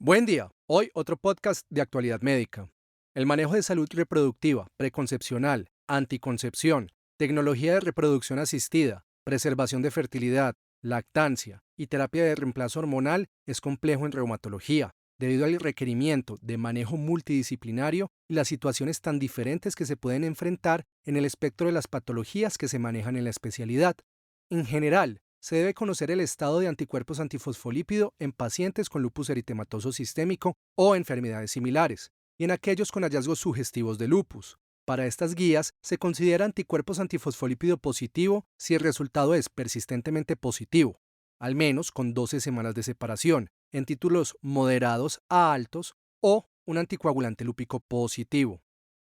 Buen día. Hoy otro podcast de actualidad médica. El manejo de salud reproductiva, preconcepcional, anticoncepción, tecnología de reproducción asistida, preservación de fertilidad, lactancia y terapia de reemplazo hormonal es complejo en reumatología, debido al requerimiento de manejo multidisciplinario y las situaciones tan diferentes que se pueden enfrentar en el espectro de las patologías que se manejan en la especialidad. En general, se debe conocer el estado de anticuerpos antifosfolípido en pacientes con lupus eritematoso sistémico o enfermedades similares, y en aquellos con hallazgos sugestivos de lupus. Para estas guías, se considera anticuerpos antifosfolípido positivo si el resultado es persistentemente positivo, al menos con 12 semanas de separación, en títulos moderados a altos, o un anticoagulante lúpico positivo.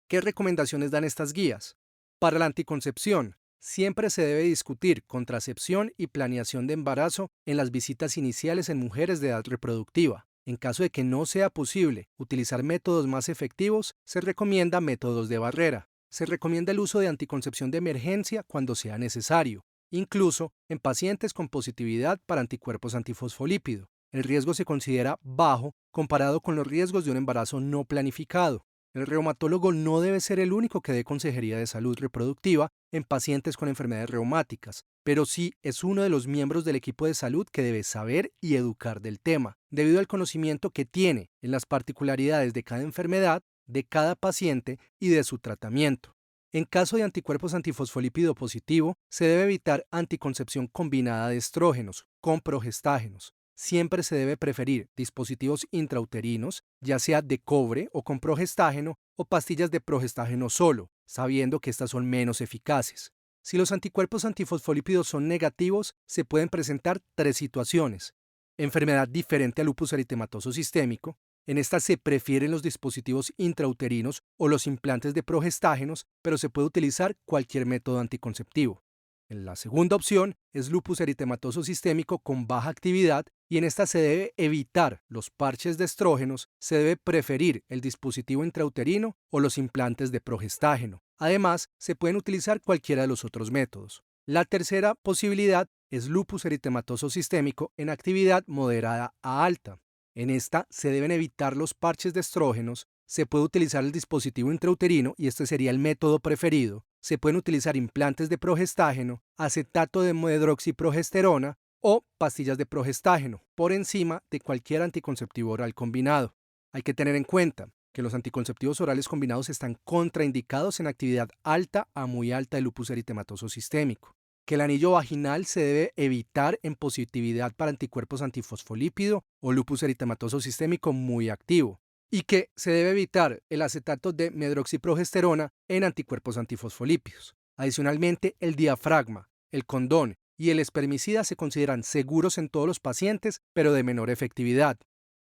¿Qué recomendaciones dan estas guías? Para la anticoncepción, siempre se debe discutir contracepción y planeación de embarazo en las visitas iniciales en mujeres de edad reproductiva. En caso de que no sea posible utilizar métodos más efectivos, se recomienda métodos de barrera. Se recomienda el uso de anticoncepción de emergencia cuando sea necesario, incluso en pacientes con positividad para anticuerpos antifosfolípido. El riesgo se considera bajo comparado con los riesgos de un embarazo no planificado. El reumatólogo no debe ser el único que dé consejería de salud reproductiva en pacientes con enfermedades reumáticas, pero sí es uno de los miembros del equipo de salud que debe saber y educar del tema, debido al conocimiento que tiene en las particularidades de cada enfermedad, de cada paciente y de su tratamiento. En caso de anticuerpos antifosfolípido positivo, se debe evitar anticoncepción combinada de estrógenos con progestágenos. Siempre se debe preferir dispositivos intrauterinos, ya sea de cobre o con progestágeno, o pastillas de progestágeno solo, sabiendo que estas son menos eficaces. Si los anticuerpos antifosfolípidos son negativos, se pueden presentar tres situaciones. Enfermedad diferente al lupus eritematoso sistémico. En esta se prefieren los dispositivos intrauterinos o los implantes de progestágenos, pero se puede utilizar cualquier método anticonceptivo. La segunda opción es lupus eritematoso sistémico con baja actividad, y en esta se debe evitar los parches de estrógenos, se debe preferir el dispositivo intrauterino o los implantes de progestágeno. Además, se pueden utilizar cualquiera de los otros métodos. La tercera posibilidad es lupus eritematoso sistémico en actividad moderada a alta. En esta se deben evitar los parches de estrógenos, se puede utilizar el dispositivo intrauterino y este sería el método preferido. Se pueden utilizar implantes de progestágeno, acetato de medroxiprogesterona o pastillas de progestágeno por encima de cualquier anticonceptivo oral combinado. Hay que tener en cuenta que los anticonceptivos orales combinados están contraindicados en actividad alta a muy alta de lupus eritematoso sistémico, que el anillo vaginal se debe evitar en positividad para anticuerpos antifosfolípido o lupus eritematoso sistémico muy activo, y que se debe evitar el acetato de medroxiprogesterona en anticuerpos antifosfolípidos. Adicionalmente, el diafragma, el condón y el espermicida se consideran seguros en todos los pacientes, pero de menor efectividad.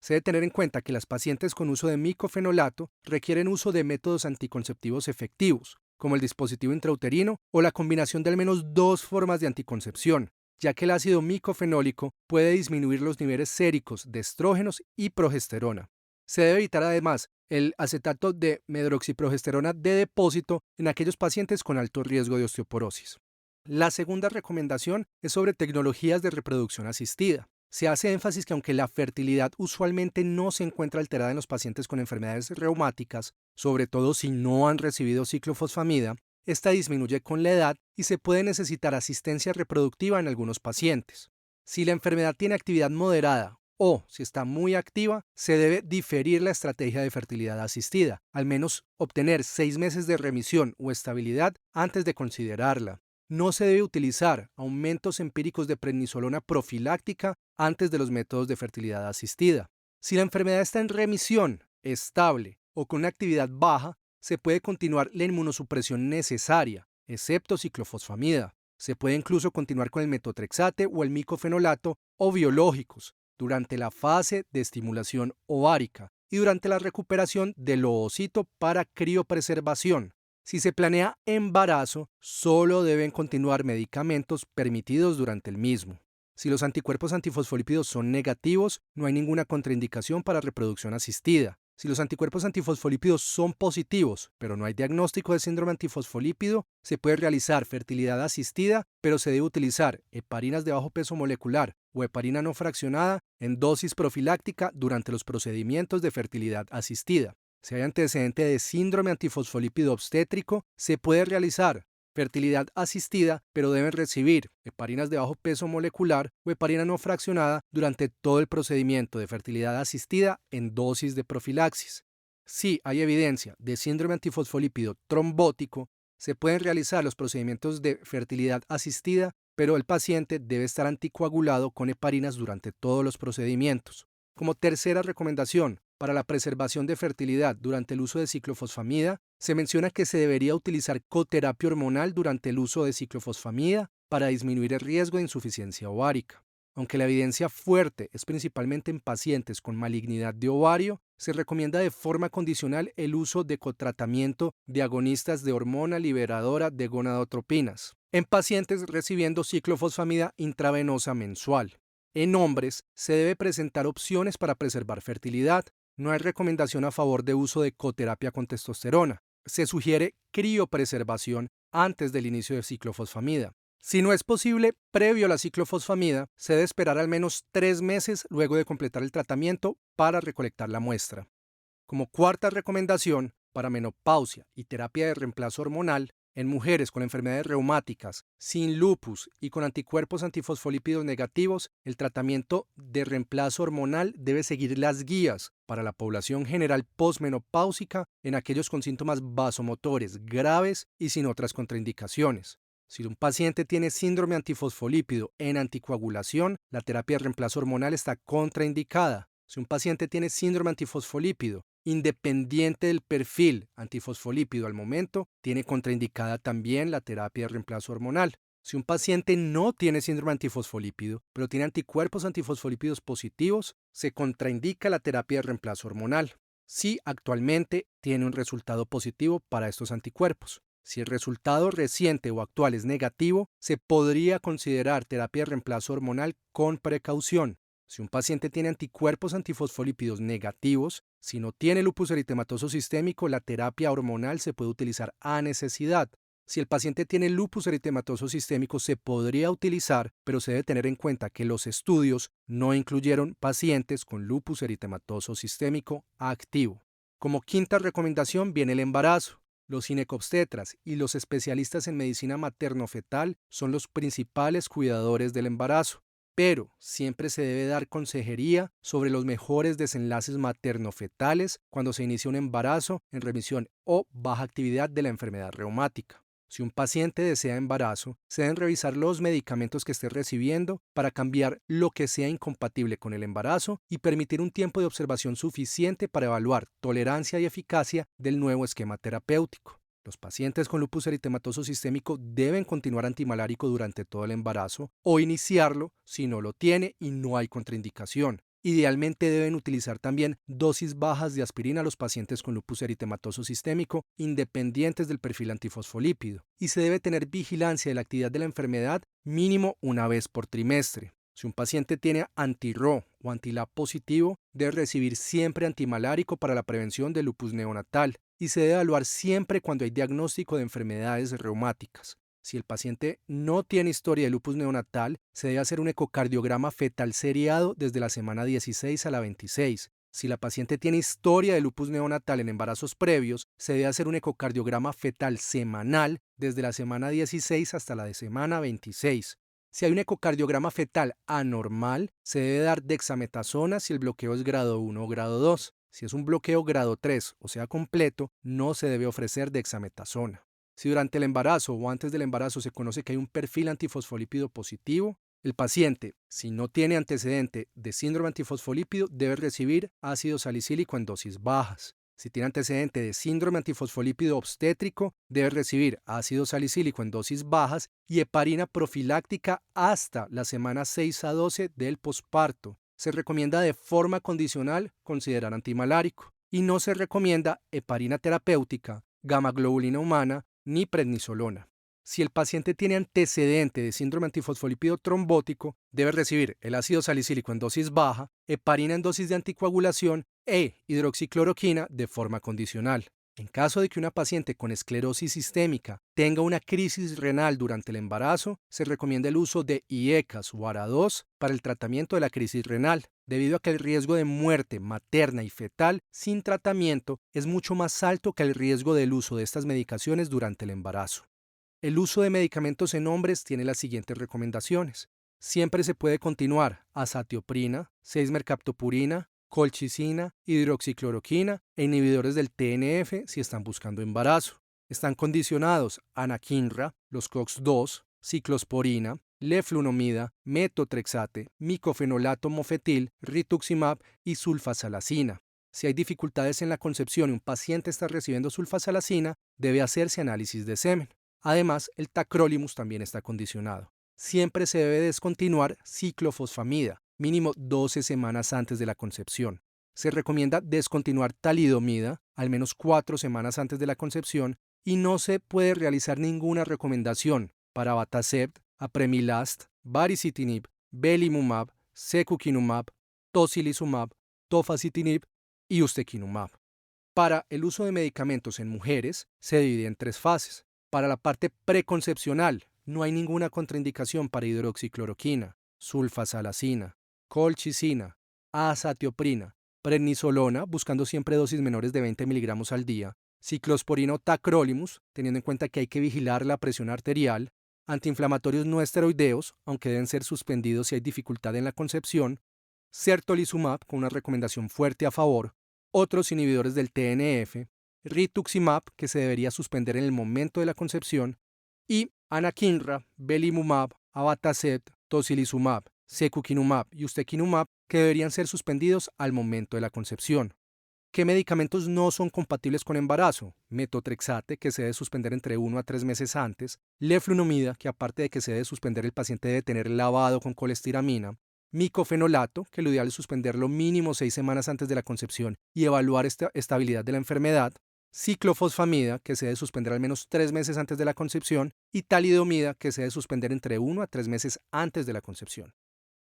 Se debe tener en cuenta que las pacientes con uso de micofenolato requieren uso de métodos anticonceptivos efectivos, como el dispositivo intrauterino o la combinación de al menos dos formas de anticoncepción, ya que el ácido micofenólico puede disminuir los niveles séricos de estrógenos y progesterona. Se debe evitar además el acetato de medroxiprogesterona de depósito en aquellos pacientes con alto riesgo de osteoporosis. La segunda recomendación es sobre tecnologías de reproducción asistida. Se hace énfasis que aunque la fertilidad usualmente no se encuentra alterada en los pacientes con enfermedades reumáticas, sobre todo si no han recibido ciclofosfamida, esta disminuye con la edad y se puede necesitar asistencia reproductiva en algunos pacientes. Si la enfermedad tiene actividad moderada o si está muy activa, se debe diferir la estrategia de fertilidad asistida, al menos obtener 6 meses de remisión o estabilidad antes de considerarla. No se debe utilizar aumentos empíricos de prednisolona profiláctica antes de los métodos de fertilidad asistida. Si la enfermedad está en remisión, estable o con una actividad baja, se puede continuar la inmunosupresión necesaria, excepto ciclofosfamida. Se puede incluso continuar con el metotrexate o el micofenolato o biológicos durante la fase de estimulación ovárica y durante la recuperación del ovocito para criopreservación. Si se planea embarazo, solo deben continuar medicamentos permitidos durante el mismo. Si los anticuerpos antifosfolípidos son negativos, no hay ninguna contraindicación para reproducción asistida. Si los anticuerpos antifosfolípidos son positivos, pero no hay diagnóstico de síndrome antifosfolípido, se puede realizar fertilidad asistida, pero se debe utilizar heparinas de bajo peso molecular o heparina no fraccionada en dosis profiláctica durante los procedimientos de fertilidad asistida. Si hay antecedente de síndrome antifosfolípido obstétrico, se puede realizar fertilidad asistida, pero deben recibir heparinas de bajo peso molecular o heparina no fraccionada durante todo el procedimiento de fertilidad asistida en dosis de profilaxis. Si hay evidencia de síndrome antifosfolípido trombótico, se pueden realizar los procedimientos de fertilidad asistida, pero el paciente debe estar anticoagulado con heparinas durante todos los procedimientos. Como tercera recomendación, para la preservación de fertilidad durante el uso de ciclofosfamida, se menciona que se debería utilizar coterapia hormonal durante el uso de ciclofosfamida para disminuir el riesgo de insuficiencia ovárica. Aunque la evidencia fuerte es principalmente en pacientes con malignidad de ovario, se recomienda de forma condicional el uso de cotratamiento de agonistas de hormona liberadora de gonadotropinas en pacientes recibiendo ciclofosfamida intravenosa mensual. En hombres, se debe presentar opciones para preservar fertilidad. No hay recomendación a favor de uso de coterapia con testosterona. Se sugiere criopreservación antes del inicio de ciclofosfamida. Si no es posible, previo a la ciclofosfamida, se debe esperar al menos 3 meses luego de completar el tratamiento para recolectar la muestra. Como cuarta recomendación, para menopausia y terapia de reemplazo hormonal, en mujeres con enfermedades reumáticas, sin lupus y con anticuerpos antifosfolípidos negativos, el tratamiento de reemplazo hormonal debe seguir las guías para la población general posmenopáusica en aquellos con síntomas vasomotores graves y sin otras contraindicaciones. Si un paciente tiene síndrome antifosfolípido en anticoagulación, la terapia de reemplazo hormonal está contraindicada. Si un paciente tiene síndrome antifosfolípido independiente del perfil antifosfolípido al momento, tiene contraindicada también la terapia de reemplazo hormonal. Si un paciente no tiene síndrome antifosfolípido, pero tiene anticuerpos antifosfolípidos positivos, se contraindica la terapia de reemplazo hormonal. Si actualmente tiene un resultado positivo para estos anticuerpos. Si el resultado reciente o actual es negativo, se podría considerar terapia de reemplazo hormonal con precaución. Si un paciente tiene anticuerpos antifosfolípidos negativos, si no tiene lupus eritematoso sistémico, la terapia hormonal se puede utilizar a necesidad. Si el paciente tiene lupus eritematoso sistémico, se podría utilizar, pero se debe tener en cuenta que los estudios no incluyeron pacientes con lupus eritematoso sistémico activo. Como quinta recomendación viene el embarazo. Los ginecobstetras y los especialistas en medicina materno-fetal son los principales cuidadores del embarazo, pero siempre se debe dar consejería sobre los mejores desenlaces materno-fetales cuando se inicia un embarazo en remisión o baja actividad de la enfermedad reumática. Si un paciente desea embarazo, se deben revisar los medicamentos que esté recibiendo para cambiar lo que sea incompatible con el embarazo y permitir un tiempo de observación suficiente para evaluar tolerancia y eficacia del nuevo esquema terapéutico. Los pacientes con lupus eritematoso sistémico deben continuar antimalárico durante todo el embarazo o iniciarlo si no lo tiene y no hay contraindicación. Idealmente deben utilizar también dosis bajas de aspirina a los pacientes con lupus eritematoso sistémico independientes del perfil antifosfolípido y se debe tener vigilancia de la actividad de la enfermedad mínimo una vez por trimestre. Si un paciente tiene anti-Ro o anti-LAP positivo, debe recibir siempre antimalárico para la prevención del lupus neonatal y se debe evaluar siempre cuando hay diagnóstico de enfermedades reumáticas. Si el paciente no tiene historia de lupus neonatal, se debe hacer un ecocardiograma fetal seriado desde la semana 16 a la 26. Si la paciente tiene historia de lupus neonatal en embarazos previos, se debe hacer un ecocardiograma fetal semanal desde la semana 16 hasta la de semana 26. Si hay un ecocardiograma fetal anormal, se debe dar dexametasona si el bloqueo es grado 1 o grado 2. Si es un bloqueo grado 3, o sea completo, no se debe ofrecer dexametasona. Si durante el embarazo o antes del embarazo se conoce que hay un perfil antifosfolípido positivo, el paciente, si no tiene antecedente de síndrome antifosfolípido, debe recibir ácido salicílico en dosis bajas. Si tiene antecedente de síndrome antifosfolípido obstétrico, debe recibir ácido salicílico en dosis bajas y heparina profiláctica hasta la semana 6 a 12 del posparto. Se recomienda de forma condicional considerar antimalárico y no se recomienda heparina terapéutica, gamma globulina humana ni prednisolona. Si el paciente tiene antecedente de síndrome antifosfolípido trombótico, debe recibir el ácido salicílico en dosis baja, heparina en dosis de anticoagulación e hidroxicloroquina de forma condicional. En caso de que una paciente con esclerosis sistémica tenga una crisis renal durante el embarazo, se recomienda el uso de IECAS o ARA2 para el tratamiento de la crisis renal, debido a que el riesgo de muerte materna y fetal sin tratamiento es mucho más alto que el riesgo del uso de estas medicaciones durante el embarazo. El uso de medicamentos en hombres tiene las siguientes recomendaciones. Siempre se puede continuar azatioprina, 6-mercaptopurina, colchicina, hidroxicloroquina e inhibidores del TNF si están buscando embarazo. Están condicionados anakinra, los COX-2, ciclosporina, leflunomida, metotrexate, micofenolato mofetil, rituximab y sulfasalacina. Si hay dificultades en la concepción y un paciente está recibiendo sulfasalacina, debe hacerse análisis de semen. Además, el tacrolimus también está condicionado. Siempre se debe descontinuar ciclofosfamida, mínimo 12 semanas antes de la concepción. Se recomienda descontinuar talidomida al menos 4 semanas antes de la concepción y no se puede realizar ninguna recomendación para abatacept, apremilast, baricitinib, belimumab, secukinumab, tocilizumab, tofacitinib y ustekinumab. Para el uso de medicamentos en mujeres se divide en 3 fases. Para la parte preconcepcional, no hay ninguna contraindicación para hidroxicloroquina, sulfasalacina, colchicina, azatioprina, prednisolona, buscando siempre dosis menores de 20 miligramos al día, ciclosporina o tacrolimus, teniendo en cuenta que hay que vigilar la presión arterial, antiinflamatorios no esteroideos, aunque deben ser suspendidos si hay dificultad en la concepción, certolizumab, con una recomendación fuerte a favor, otros inhibidores del TNF, rituximab, que se debería suspender en el momento de la concepción, y anakinra, belimumab, abatacept, tocilizumab, secukinumab y ustekinumab, que deberían ser suspendidos al momento de la concepción. ¿Qué medicamentos no son compatibles con embarazo? Metotrexate, que se debe suspender entre 1 a 3 meses antes, leflunomida, que aparte de que se debe suspender, el paciente debe tener lavado con colestiramina, micofenolato, que lo ideal es suspenderlo mínimo 6 semanas antes de la concepción y evaluar esta estabilidad de la enfermedad, ciclofosfamida, que se debe suspender al menos 3 meses antes de la concepción, y talidomida, que se debe suspender entre 1 a 3 meses antes de la concepción.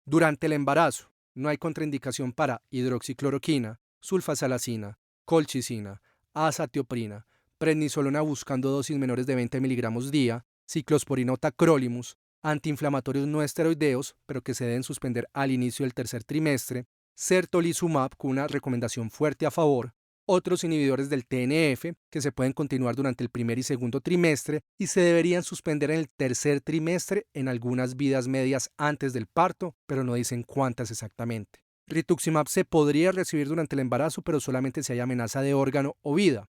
Durante el embarazo, no hay contraindicación para hidroxicloroquina, sulfasalacina, colchicina, azatioprina, prednisolona buscando dosis menores de 20 miligramos día, ciclosporina o tacrolimus, antiinflamatorios no esteroideos, pero que se deben suspender al inicio del tercer trimestre, certolizumab con una recomendación fuerte a favor, otros inhibidores del TNF que se pueden continuar durante el primer y segundo trimestre y se deberían suspender en el tercer trimestre en algunas vidas medias antes del parto, pero no dicen cuántas exactamente. Rituximab se podría recibir durante el embarazo, pero solamente si hay amenaza de órgano o vida.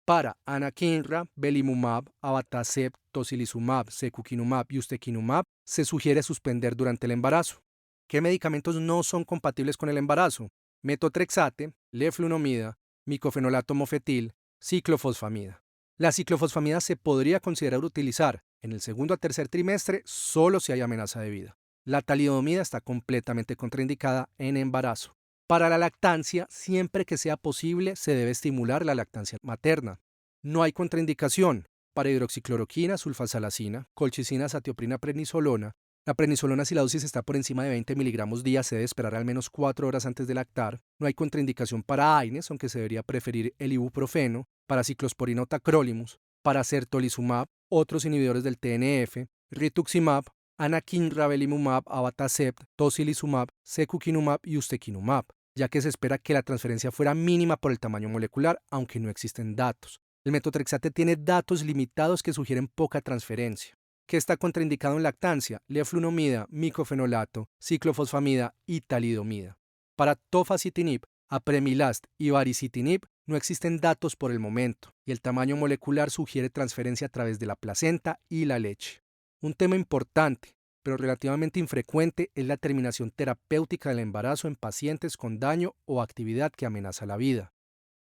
Para anakinra, belimumab, abatacept, tocilizumab, secukinumab y ustekinumab se sugiere suspender durante el embarazo. ¿Qué medicamentos no son compatibles con el embarazo? Metotrexate, leflunomida, micofenolato mofetil, ciclofosfamida. La ciclofosfamida se podría considerar utilizar en el segundo a tercer trimestre solo si hay amenaza de vida. La talidomida está completamente contraindicada en embarazo. Para la lactancia, siempre que sea posible, se debe estimular la lactancia materna. No hay contraindicación para hidroxicloroquina, sulfasalacina, colchicina, azatioprina, prednisolona. La prednisolona, si la dosis está por encima de 20 miligramos día, se debe esperar al menos 4 horas antes de lactar. No hay contraindicación para AINES, aunque se debería preferir el ibuprofeno, para ciclosporina o tacrolimus, para certolizumab, otros inhibidores del TNF, rituximab, anakinra, belimumab, abatacept, tocilizumab, secukinumab y ustekinumab, ya que se espera que la transferencia fuera mínima por el tamaño molecular, aunque no existen datos. El metotrexate tiene datos limitados que sugieren poca transferencia. ¿Qué está contraindicado en lactancia? Leflunomida, micofenolato, ciclofosfamida y talidomida. Para tofacitinib, apremilast y baricitinib no existen datos por el momento, y el tamaño molecular sugiere transferencia a través de la placenta y la leche. Un tema importante, pero relativamente infrecuente, es la terminación terapéutica del embarazo en pacientes con daño o actividad que amenaza la vida.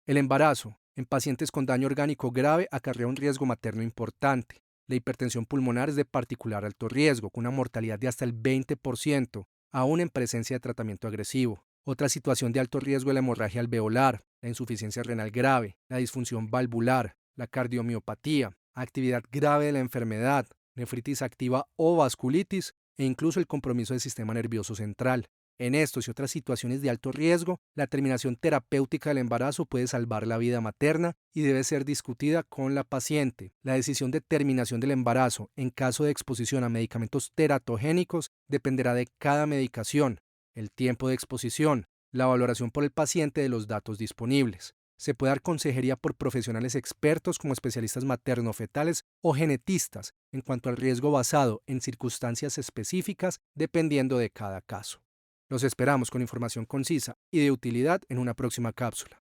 El embarazo en pacientes con daño orgánico grave acarrea un riesgo materno importante. La hipertensión pulmonar es de particular alto riesgo, con una mortalidad de hasta el 20%, aún en presencia de tratamiento agresivo. Otra situación de alto riesgo es la hemorragia alveolar, la insuficiencia renal grave, la disfunción valvular, la cardiomiopatía, actividad grave de la enfermedad, nefritis activa o vasculitis e incluso el compromiso del sistema nervioso central. En estos y otras situaciones de alto riesgo, la terminación terapéutica del embarazo puede salvar la vida materna y debe ser discutida con la paciente. La decisión de terminación del embarazo en caso de exposición a medicamentos teratogénicos dependerá de cada medicación, el tiempo de exposición, la valoración por el paciente de los datos disponibles. Se puede dar consejería por profesionales expertos como especialistas materno-fetales o genetistas en cuanto al riesgo basado en circunstancias específicas dependiendo de cada caso. Los esperamos con información concisa y de utilidad en una próxima cápsula.